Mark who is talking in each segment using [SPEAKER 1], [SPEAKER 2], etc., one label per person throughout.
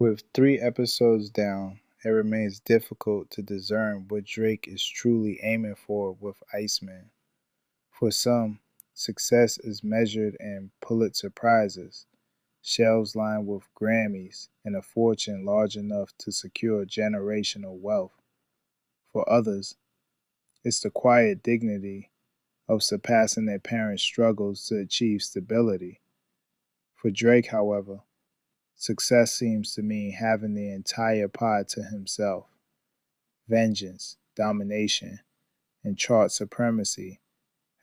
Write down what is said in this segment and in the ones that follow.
[SPEAKER 1] With 3 episodes down, it remains difficult to discern what Drake is truly aiming for with Iceman. For some, success is measured in Pulitzer Prizes, shelves lined with Grammys, and a fortune large enough to secure generational wealth. For others, it's the quiet dignity of surpassing their parents' struggles to achieve stability. For Drake, however, success seems to mean having the entire pie to himself. Vengeance, domination, and chart supremacy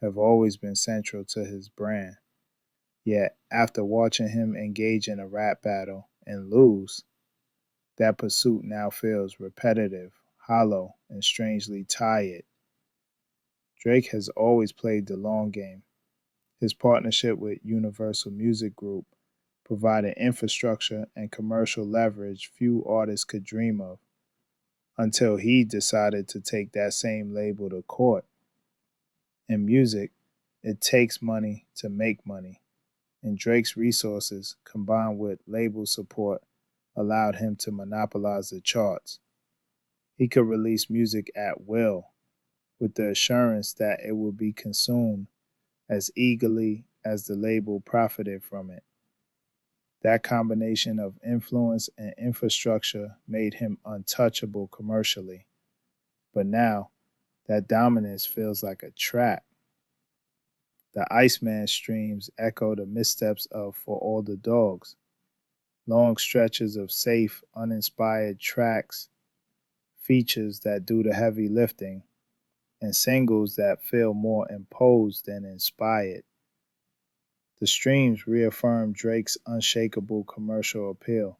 [SPEAKER 1] have always been central to his brand. Yet, after watching him engage in a rap battle and lose, that pursuit now feels repetitive, hollow, and strangely tired. Drake has always played the long game. His partnership with Universal Music Group provided infrastructure and commercial leverage few artists could dream of, until he decided to take that same label to court. In music, it takes money to make money, and Drake's resources, combined with label support, allowed him to monopolize the charts. He could release music at will, with the assurance that it would be consumed as eagerly as the label profited from it. That combination of influence and infrastructure made him untouchable commercially. But now, that dominance feels like a trap. The Iceman streams echo the missteps of For All the Dogs, long stretches of safe, uninspired tracks, features that do the heavy lifting, and singles that feel more imposed than inspired. The streams reaffirm Drake's unshakable commercial appeal,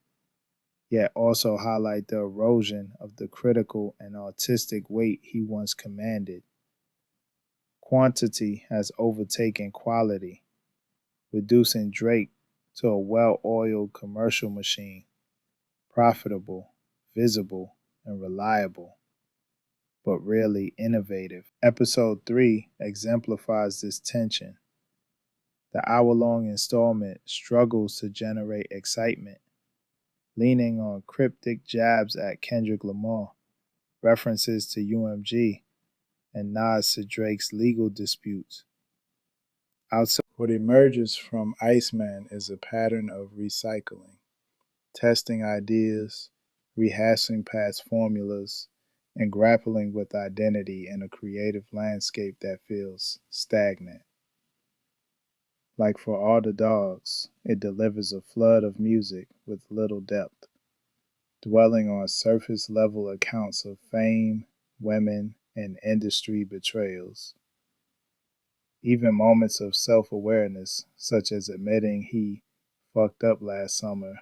[SPEAKER 1] yet also highlight the erosion of the critical and artistic weight he once commanded. Quantity has overtaken quality, reducing Drake to a well oiled commercial machine, profitable, visible, and reliable, but rarely innovative. Episode 3 exemplifies this tension. The hour-long installment struggles to generate excitement, leaning on cryptic jabs at Kendrick Lamar, references to UMG, and nods to Drake's legal disputes. Outside, what emerges from Iceman is a pattern of recycling, testing ideas, rehashing past formulas, and grappling with identity in a creative landscape that feels stagnant. Like For All the Dogs, it delivers a flood of music with little depth, dwelling on surface level accounts of fame, women, and industry betrayals. Even moments of self awareness, such as admitting he fucked up last summer,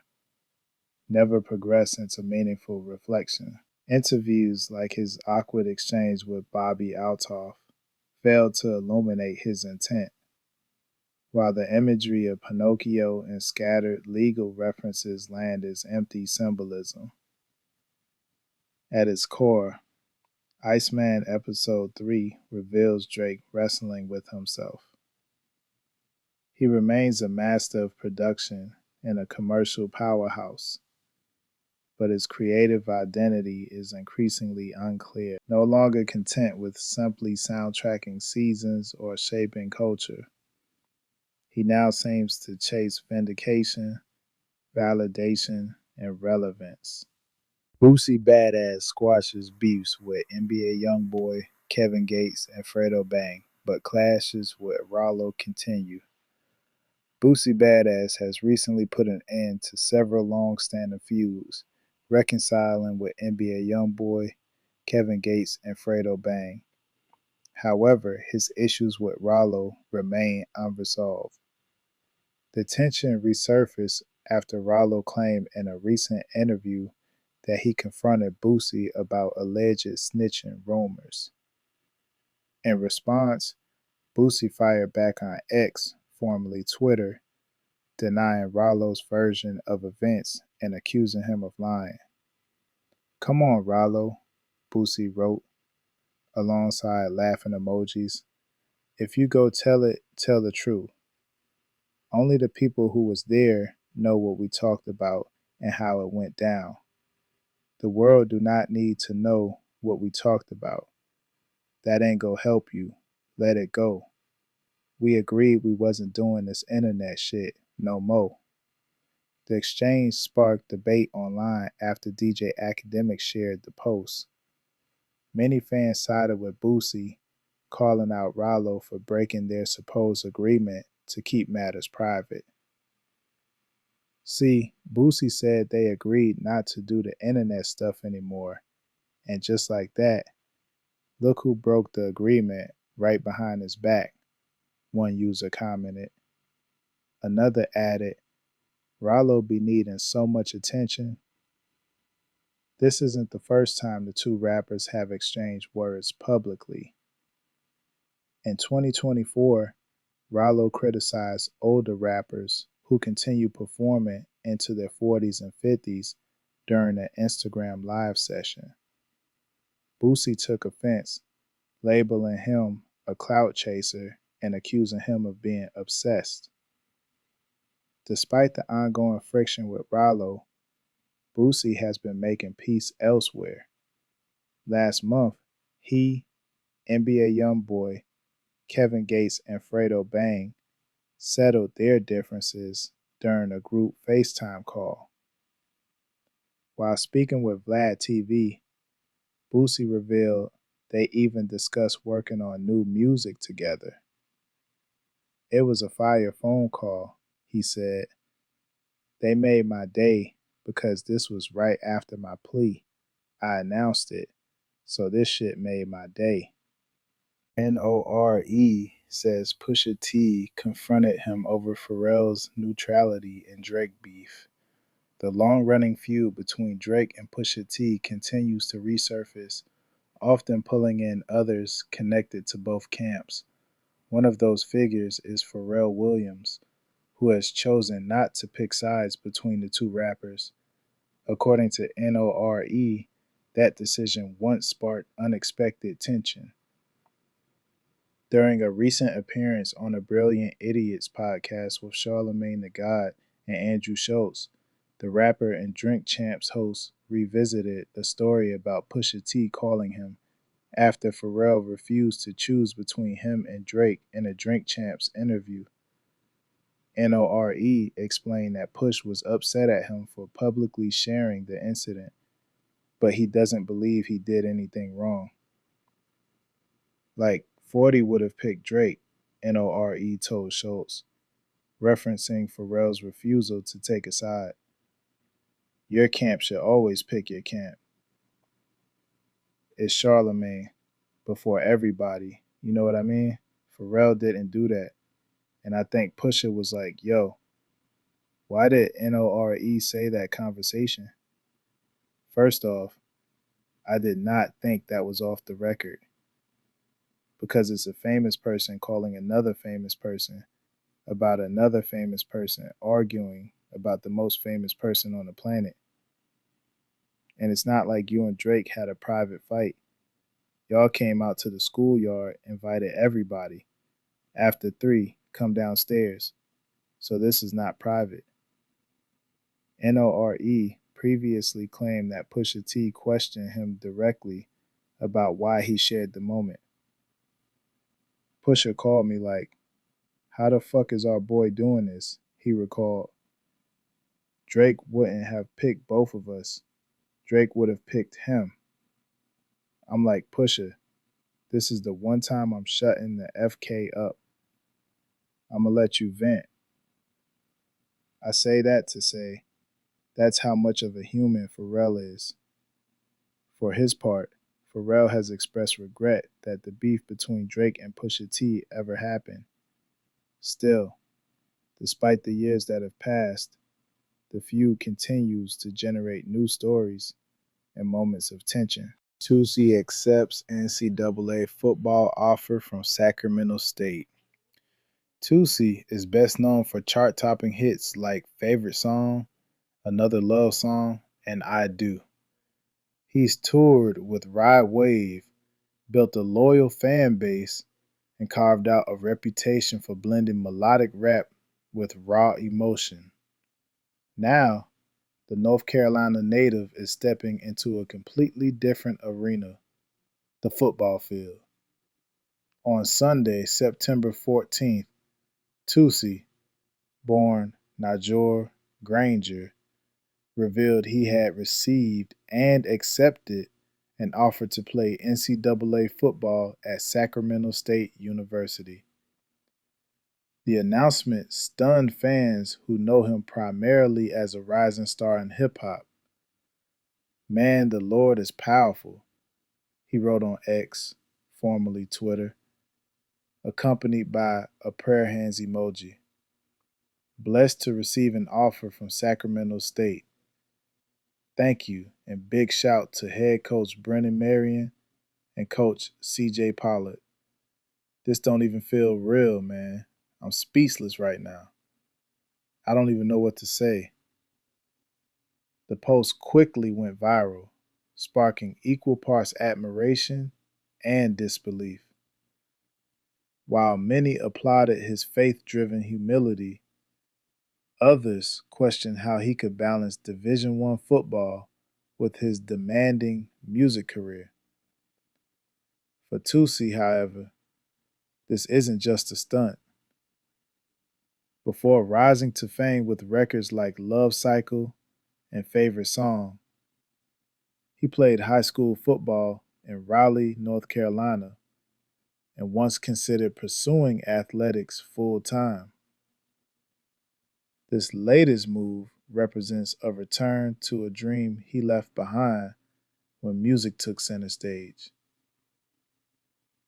[SPEAKER 1] never progress into meaningful reflection. Interviews like his awkward exchange with Bobby Altoff failed to illuminate his intent, while the imagery of Pinocchio and scattered legal references land as empty symbolism. At its core, Iceman Episode 3 reveals Drake wrestling with himself. He remains a master of production and a commercial powerhouse, but his creative identity is increasingly unclear. No longer content with simply soundtracking seasons or shaping culture, he now seems to chase vindication, validation, and relevance. Boosie Badazz squashes beefs with NBA YoungBoy, Kevin Gates, and Fredo Bang, but clashes with Ralo continue. Boosie Badazz has recently put an end to several long-standing feuds, reconciling with NBA YoungBoy, Kevin Gates, and Fredo Bang. However, his issues with Ralo remain unresolved. The tension resurfaced after Ralo claimed in a recent interview that he confronted Boosie about alleged snitching rumors. In response, Boosie fired back on X, formerly Twitter, denying Rallo's version of events and accusing him of lying. "Come on, Ralo," Boosie wrote, alongside laughing emojis. "If you go tell it, tell the truth. Only the people who was there know what we talked about, and how it went down. The world do not need to know what we talked about. That ain't gonna help you. Let it go. We agreed we wasn't doing this internet shit no more. The exchange sparked debate online after DJ Academic shared the post. Many fans sided with Boosie, calling out Ralo for breaking their supposed agreement to keep matters private. See, Boosie said they agreed not to do the internet stuff anymore, and just like that, look who broke the agreement right behind his back, one user commented. Another added, Ralo be needing so much attention. This isn't the first time the two rappers have exchanged words publicly. In 2024, Ralo criticized older rappers who continue performing into their 40s and 50s during an Instagram live session. Boosie took offense, labeling him a clout chaser and accusing him of being obsessed. Despite the ongoing friction with Ralo, Boosie has been making peace elsewhere. Last month, he, NBA YoungBoy, Kevin Gates, and Fredo Bang settled their differences during a group FaceTime call. While speaking with Vlad TV, Boosie revealed they even discussed working on new music together. It was a fire phone call, he said. They made my day because this was right after my plea. I announced it, so this shit made my day. N.O.R.E. says Pusha T confronted him over Pharrell's neutrality and Drake beef. The long-running feud between Drake and Pusha T continues to resurface, often pulling in others connected to both camps. One of those figures is Pharrell Williams, who has chosen not to pick sides between the two rappers. According to N.O.R.E., that decision once sparked unexpected tension. During a recent appearance on the Brilliant Idiots podcast with Charlemagne the God and Andrew Schultz, the rapper and Drink Champs host revisited the story about Pusha T calling him after Pharrell refused to choose between him and Drake in a Drink Champs interview. N.O.R.E. explained that Push was upset at him for publicly sharing the incident, but he doesn't believe he did anything wrong. Like 40 would have picked Drake, N.O.R.E. told Schultz, referencing Pharrell's refusal to take a side. Your camp should always pick your camp. It's Charlemagne before everybody. You know what I mean? Pharrell didn't do that. And I think Pusha was like, yo, why did N.O.R.E. say that conversation? First off, I did not think that was off the record because it's a famous person calling another famous person about another famous person arguing about the most famous person on the planet. And it's not like you and Drake had a private fight. Y'all came out to the schoolyard, invited everybody. After 3, come downstairs. So this is not private. N.O.R.E. previously claimed that Pusha T questioned him directly about why he shared the moment. Pusha called me like, how the fuck is our boy doing this? He recalled. Drake wouldn't have picked both of us. Drake would have picked him. I'm like, Pusha, this is the one time I'm shutting the FK up. I'm gonna let you vent. I say that to say that's how much of a human Pharrell is. For his part, Pharrell has expressed regret that the beef between Drake and Pusha T ever happened. Still, despite the years that have passed, the feud continues to generate new stories and moments of tension. Toosii accepts NCAA football offer from Sacramento State. Toosii is best known for chart-topping hits like Favorite Song, Another Love Song, and I Do. He's toured with Ride Wave, built a loyal fan base, and carved out a reputation for blending melodic rap with raw emotion. Now, the North Carolina native is stepping into a completely different arena, the football field. On Sunday, September 14th, Toosii, born Najor Granger, revealed he had received and accepted an offer to play NCAA football at Sacramento State University. The announcement stunned fans who know him primarily as a rising star in hip hop. "Man, the Lord is powerful," he wrote on X, formerly Twitter, accompanied by a prayer hands emoji. "Blessed to receive an offer from Sacramento State. Thank you, and big shout to head coach Brennan Marion and coach CJ Pollard. This don't even feel real, man. I'm speechless right now. I don't even know what to say." The post quickly went viral, sparking equal parts admiration and disbelief. While many applauded his faith driven humility, others questioned how he could balance Division I football with his demanding music career. For Toosii, however, this isn't just a stunt. Before rising to fame with records like Love Cycle and Favorite Song, he played high school football in Raleigh, North Carolina, and once considered pursuing athletics full time. This latest move represents a return to a dream he left behind when music took center stage.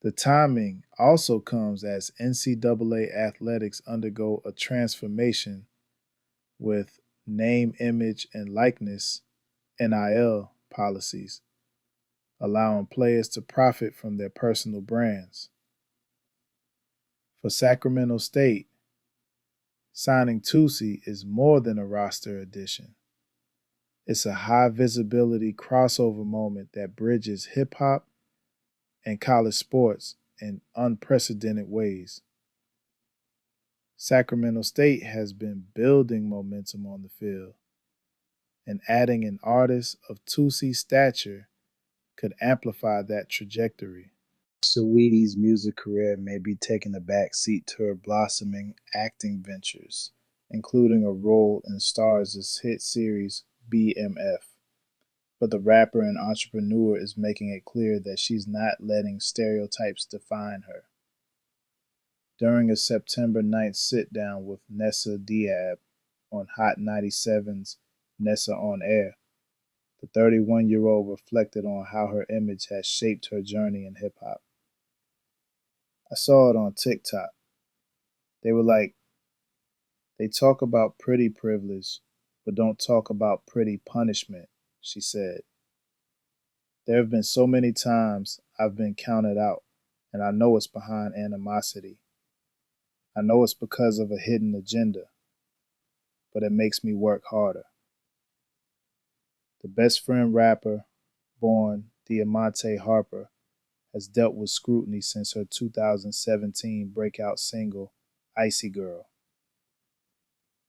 [SPEAKER 1] The timing also comes as NCAA athletics undergo a transformation with name, image, and likeness (NIL) policies, allowing players to profit from their personal brands. For Sacramento State, signing Toosii is more than a roster addition. It's a high visibility crossover moment that bridges hip hop and college sports in unprecedented ways. Sacramento State has been building momentum on the field, and adding an artist of Toosii stature could amplify that trajectory. Saweetie's music career may be taking a back seat to her blossoming acting ventures, including a role in Starz' hit series BMF. But the rapper and entrepreneur is making it clear that she's not letting stereotypes define her. During a September 9th sit-down with Nessa Diab on Hot 97's Nessa on Air, the 31-year-old reflected on how her image has shaped her journey in hip-hop. "I saw it on TikTok. They were like, they talk about pretty privilege, but don't talk about pretty punishment," she said. "There have been so many times I've been counted out, and I know it's behind animosity. I know it's because of a hidden agenda, but it makes me work harder." The best friend rapper, born Diamante Harper, has dealt with scrutiny since her 2017 breakout single, Icy Girl.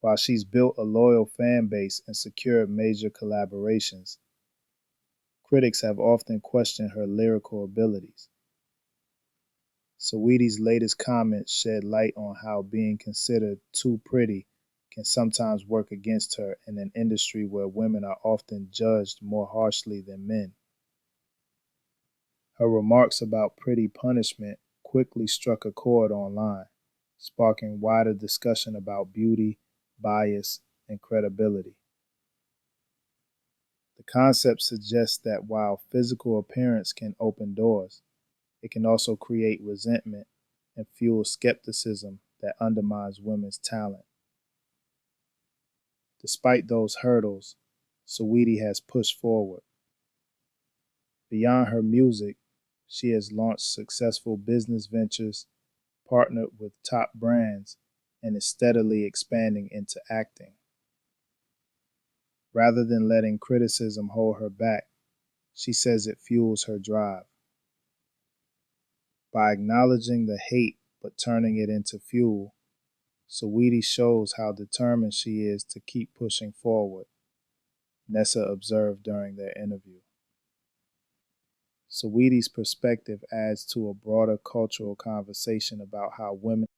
[SPEAKER 1] While she's built a loyal fan base and secured major collaborations, critics have often questioned her lyrical abilities. Saweetie's latest comments shed light on how being considered too pretty can sometimes work against her in an industry where women are often judged more harshly than men. Her remarks about pretty punishment quickly struck a chord online, sparking wider discussion about beauty, bias, and credibility. The concept suggests that while physical appearance can open doors, it can also create resentment and fuel skepticism that undermines women's talent. Despite those hurdles, Saweetie has pushed forward. Beyond her music, she has launched successful business ventures, partnered with top brands, and is steadily expanding into acting. Rather than letting criticism hold her back, she says it fuels her drive. By acknowledging the hate but turning it into fuel, Saweetie shows how determined she is to keep pushing forward. Nessa observed during their interview. Saweetie's perspective adds to a broader cultural conversation about how women